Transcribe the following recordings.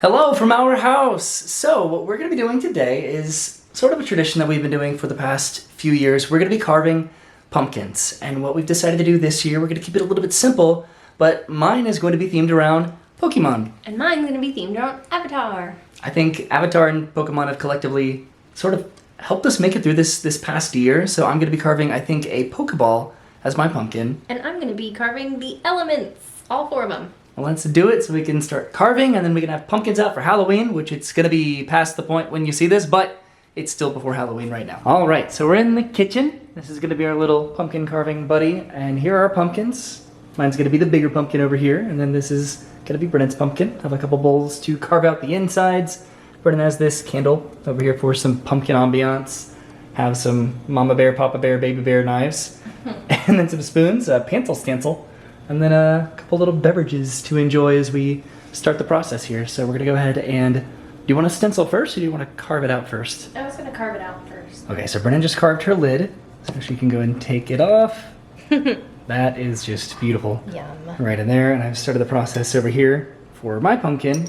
Hello from our house! So, what we're going to be doing today is sort of a tradition that we've been doing for the past few years. We're going to be carving pumpkins, and what we've decided to do this year, we're going to keep it a little bit simple, but mine is going to be themed around Pokemon. And mine's going to be themed around Avatar. I think Avatar and Pokemon have collectively sort of helped us make it through this past year, so I'm going to be carving, I think, a Pokeball as my pumpkin. And I'm going to be carving the elements, all 4 of them. Well, let's do it so we can start carving, and then we can have pumpkins out for Halloween, which it's gonna be past the point when you see this, but it's still before Halloween right now. All right, so we're in the kitchen. This is gonna be our little pumpkin carving buddy, and here are our pumpkins. Mine's gonna be the bigger pumpkin over here, and then this is gonna be Brennan's pumpkin. I have a couple bowls to carve out the insides. Brennan has this candle over here for some pumpkin ambiance. Have some Mama Bear, Papa Bear, Baby Bear knives, and then some spoons, a pencil stencil, and then a couple little beverages to enjoy as we start the process here. So we're gonna go ahead and, do you want to stencil first or do you want to carve it out first? I was going to carve it out first. Okay, so Brennan just carved her lid, so she can go and take it off. That is just beautiful. Yum. Right in there, and I've started the process over here for my pumpkin.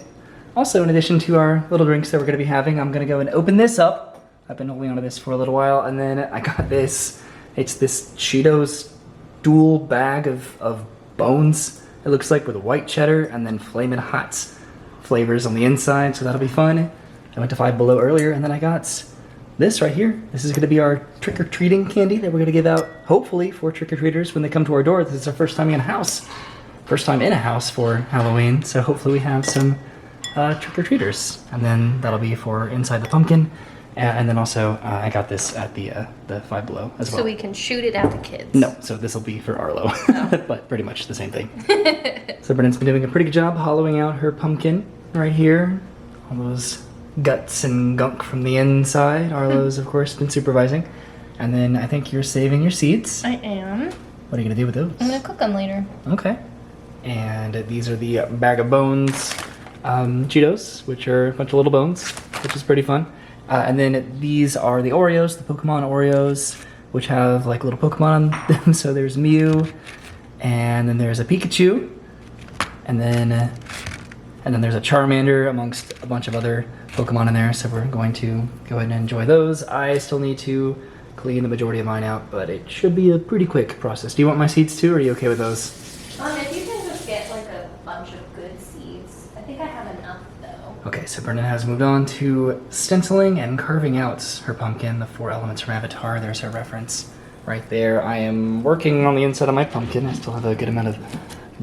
Also, in addition to our little drinks that we're gonna be having, I'm gonna go and open this up. I've been holding onto this for a little while, and then I got this. It's this Cheetos dual bag of bones, it looks like, with white cheddar and then Flamin' Hot's flavors on the inside, so that'll be fun. I went to Five Below earlier, and then I got this right here. This is going to be our trick-or-treating candy that we're going to give out, hopefully, for trick-or-treaters when they come to our door. This is our first time in a house. First time in a house for Halloween, so hopefully we have some trick-or-treaters. And then that'll be for inside the pumpkin. And then also, I got this at the Five Below as well. So we can shoot it at the kids. No, so this will be for Arlo, Oh. but pretty much the same thing. So Brennan's been doing a pretty good job hollowing out her pumpkin right here. All those guts and gunk from the inside. Arlo's, of course, been supervising. And then I think you're saving your seeds. I am. What are you gonna do with those? I'm going to cook them later. Okay. And these are the bag of bones Cheetos, which are a bunch of little bones, which is pretty fun. And then these are the Oreos, the Pokemon Oreos, which have like little Pokemon on them. So there's Mew, and then there's a Pikachu, and then there's a Charmander amongst a bunch of other Pokemon in there. So we're going to go ahead and enjoy those. I still need to clean the majority of mine out, but it should be a pretty quick process. Do you want my seeds too, or are you okay with those? If you can just get like a bunch of good seeds. I think I have enough though. Okay, so Brennan has moved on to stenciling and carving out her pumpkin, the 4 elements from Avatar. There's her reference right there. I am working on the inside of my pumpkin. I still have a good amount of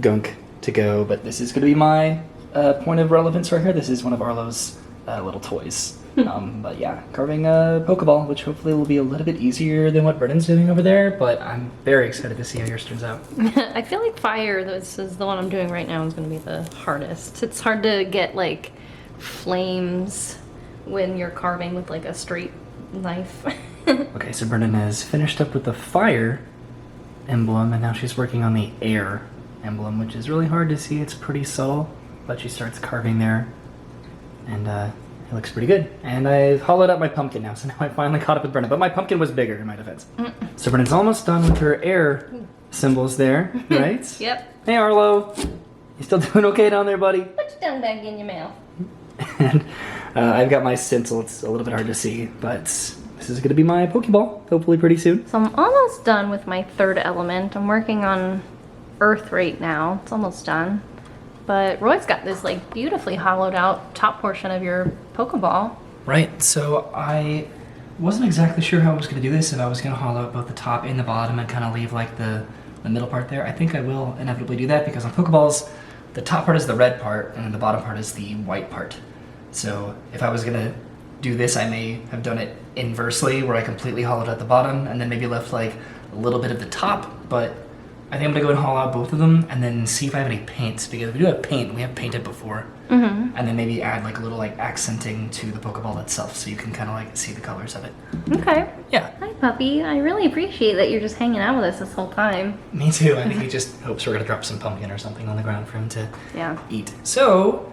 gunk to go, but this is going to be my point of relevance right here. This is one of Arlo's little toys. But yeah, carving a Pokeball, which hopefully will be a little bit easier than what Brennan's doing over there, but I'm very excited to see how yours turns out. I feel like fire, this is the one I'm doing right now, is going to be the hardest. It's hard to get like flames when you're carving with like a straight knife. Okay, so Brennan has finished up with the fire emblem, and now she's working on the air emblem, which is really hard to see. It's pretty subtle, but she starts carving there, and it looks pretty good. And I've hollowed out my pumpkin now, so now I finally caught up with Brennan, but my pumpkin was bigger in my defense. So Brennan's almost done with her air symbols there, right? Yep. Hey Arlo, you still doing okay down there, buddy? Put your tongue back in your mouth. And I've got my stencil. It's a little bit hard to see, but this is going to be my Pokeball, hopefully pretty soon. So I'm almost done with my 3rd element. I'm working on Earth right now. It's almost done. But Roy's got this like beautifully hollowed out top portion of your Pokeball. Right, so I wasn't exactly sure how I was going to do this, if I was going to hollow out both the top and the bottom and kind of leave like the middle part there. I think I will inevitably do that because on Pokeballs, the top part is the red part and the bottom part is the white part. So if I was going to do this, I may have done it inversely, where I completely hollowed out the bottom and then maybe left like a little bit of the top, but I think I'm gonna go and hollow out both of them and then see if I have any paint, because we do have paint, we have painted before. And then maybe add like a little like accenting to the Pokeball itself so you can kind of like see the colors of it. Okay. Yeah. Hi, puppy. I really appreciate that you're just hanging out with us this whole time. Me too. I think he just hopes we're gonna drop some pumpkin or something on the ground for him to Yeah. eat. So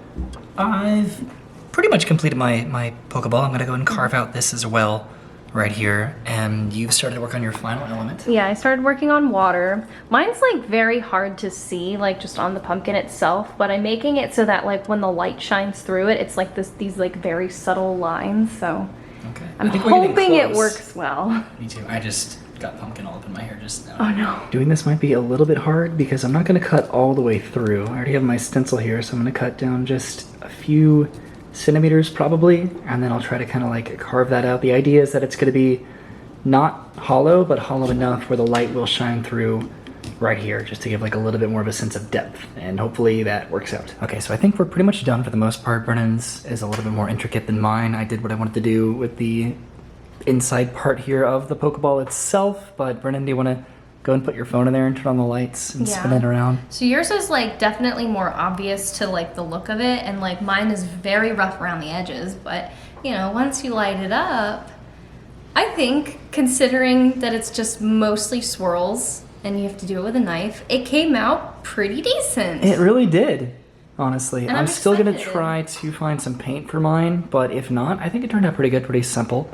I've pretty much completed my Pokeball. I'm gonna go and carve out this as well right here, and you've started to work on your final element. Yeah, I started working on water. Mine's like very hard to see, like just on the pumpkin itself, but I'm making it so that like when the light shines through it, it's like these like very subtle lines, so Okay. I'm I think we're getting hoping it close. works well. Me too. I just got pumpkin all up in my hair just now. Oh no. Doing this might be a little bit hard because I'm not going to cut all the way through. I already have my stencil here, so I'm going to cut down just a few centimeters probably, and then I'll try to kind of like carve that out. The idea is that it's going to be not hollow, but hollow enough where the light will shine through right here, just to give like a little bit more of a sense of depth, and hopefully that works out. Okay, so I think we're pretty much done for the most part. Brennan's is a little bit more intricate than mine. I did what I wanted to do with the inside part here of the Pokeball itself, but Brennan, do you want to go and put your phone in there and turn on the lights and spin it around? So yours is like definitely more obvious to like the look of it, and like mine is very rough around the edges, but you know, once you light it up, I think considering that it's just mostly swirls and you have to do it with a knife, it came out pretty decent. It really did, honestly. And I'm still gonna excited. try to find some paint for mine, but if not, I think it turned out pretty good, pretty simple,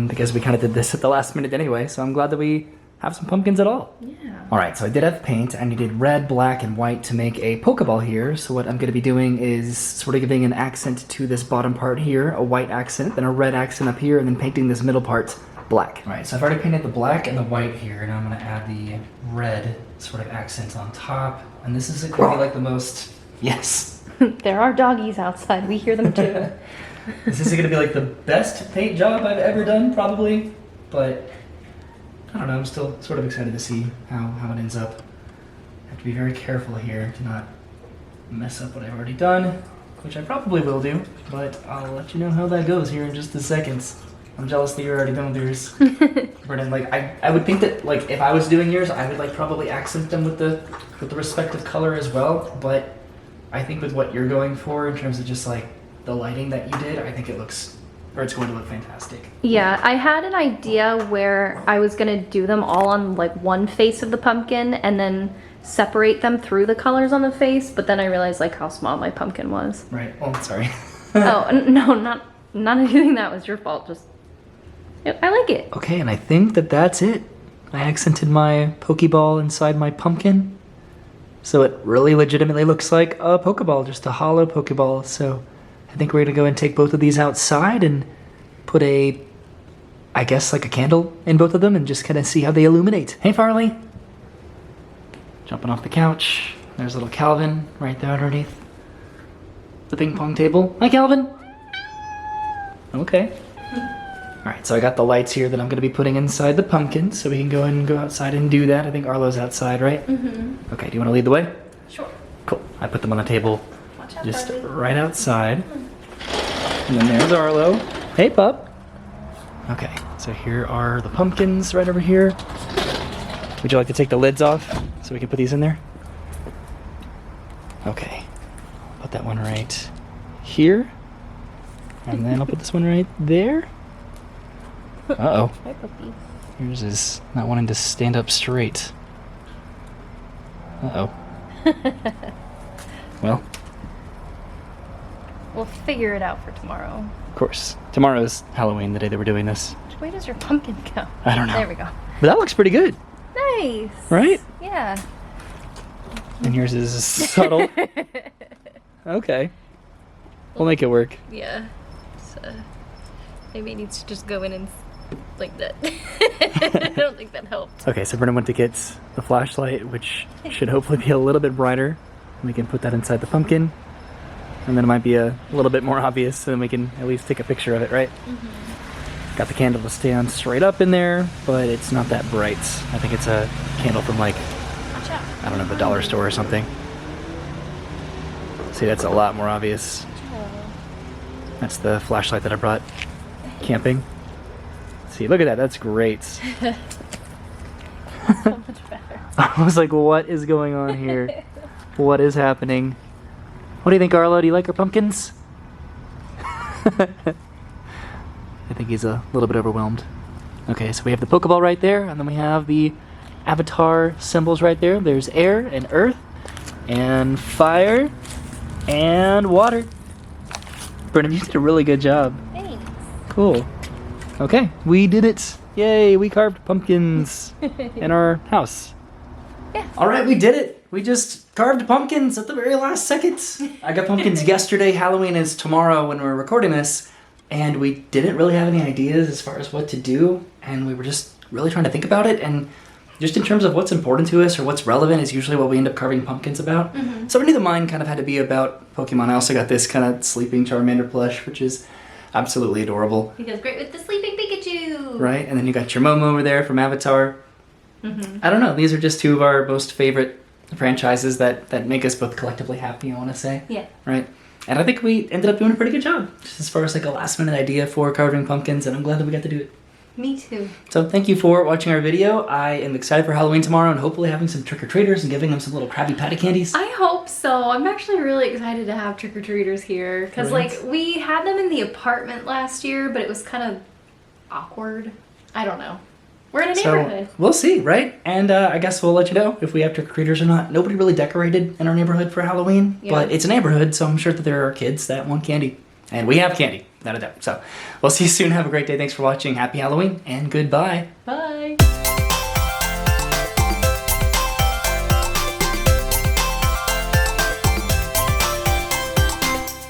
because we kind of did this at the last minute anyway, so I'm glad that we have some pumpkins at all. Yeah. All right, so I did have paint. I needed red, black, and white to make a Pokeball here. So what I'm gonna be doing is sort of giving an accent to this bottom part here, a white accent, then a red accent up here, and then painting this middle part black. All right, so I've already painted the black and the white here, and I'm gonna add the red sort of accent on top. And this is gonna be like the most, yes. There are doggies outside, we hear them too. This is gonna be like the best paint job I've ever done, probably, but I don't know, I'm still sort of excited to see how it ends up. I have to be very careful here to not mess up what I've already done, which I probably will do, but I'll let you know how that goes here in just a second. I'm jealous that you're already done with yours. Brennan, like I would think that like if I was doing yours, I would like probably accent them with the respective color as well, but I think with what you're going for in terms of just like the lighting that you did, I think it looks, or it's going to look fantastic. Yeah, I had an idea where I was gonna do them all on like one face of the pumpkin and then separate them through the colors on the face, but then I realized like how small my pumpkin was. Right, oh, sorry. Oh, no, not anything that was your fault, just, I like it. Okay, and I think that that's it. I accented my Pokeball inside my pumpkin, so it really legitimately looks like a Pokeball, just a hollow Pokeball. So I think we're gonna go and take both of these outside and put a, I guess like a candle in both of them and just kind of see how they illuminate. Hey Farley! Jumping off the couch. There's little Calvin right there underneath the ping pong table. Hi Calvin! Okay. Alright, so I got the lights here that I'm gonna be putting inside the pumpkin, so we can go ahead and go outside and do that. I think Arlo's outside, right? Mm-hmm. Okay, do you wanna lead the way? Sure. Cool. I put them on the table Watch out, just Barbie. right outside. And then there's Arlo. Hey, pup. Okay, so here are the pumpkins right over here. Would you like to take the lids off so we can put these in there? Okay. Put that one right here. And then I'll put this one right there. Uh-oh. Hi, puppy. Yours is not wanting to stand up straight. Uh-oh. Well, We'll figure it out for tomorrow. of course. Tomorrow's Halloween, the day that we're doing this. Which way does your pumpkin go? I don't know. There we go. But that looks pretty good, Nice. right? Yeah. And yours is subtle. Okay. We'll make it work. Yeah. So maybe it needs to just go in and like that. I don't think that helped. Okay, so Brennan went to get the flashlight, which should hopefully be a little bit brighter. We can put that inside the pumpkin. And then it might be a little bit more obvious, so then we can at least take a picture of it, right? Mm-hmm. Got the candle to stand straight up in there, but it's not that bright. I think it's a candle from like, Watch out. I don't know, the dollar store or something. See, that's a lot more obvious. That's the flashlight that I brought camping. See, look at that, that's great. So much better. I was like, what is going on here? What is happening? What do you think, Arlo? Do you like our pumpkins? I think he's a little bit overwhelmed. Okay, so we have the Pokeball right there, and then we have the avatar symbols right there. There's air and earth and fire and water. Brennan, you did a really good job. Thanks. Cool. Okay, we did it. Yay, we carved pumpkins in our house. Yeah. All right, we did it. We just carved pumpkins at the very last second. I got pumpkins yesterday. Halloween is tomorrow when we're recording this. And we didn't really have any ideas as far as what to do. And we were just really trying to think about it. And just in terms of what's important to us or what's relevant is usually what we end up carving pumpkins about. Mm-hmm. So we knew the mine kind of had to be about Pokemon. I also got this kind of sleeping Charmander plush, which is absolutely adorable. He goes great with the sleeping Pikachu. Right? And then you got your Momo over there from Avatar. Mm-hmm. I don't know. These are just two of our most favorite franchises that make us both collectively happy, I want to say. Yeah. Right? And I think we ended up doing a pretty good job, just as far as like a last minute idea for carving pumpkins, and I'm glad that we got to do it. Me too. So thank you for watching our video. I am excited for Halloween tomorrow and hopefully having some trick-or-treaters and giving them some little Krabby Patty candies. I hope so. I'm actually really excited to have trick-or-treaters here. Because, Right. like, we had them in the apartment last year, but it was kind of awkward. I don't know. We're in a neighborhood. So we'll see, right? And I guess we'll let you know if we have trick-or-treaters or not. Nobody really decorated in our neighborhood for Halloween, Yeah. but it's a neighborhood, so I'm sure that there are kids that want candy. And we have candy, without a doubt. So we'll see you soon. Have a great day. Thanks for watching. Happy Halloween, and goodbye. Bye.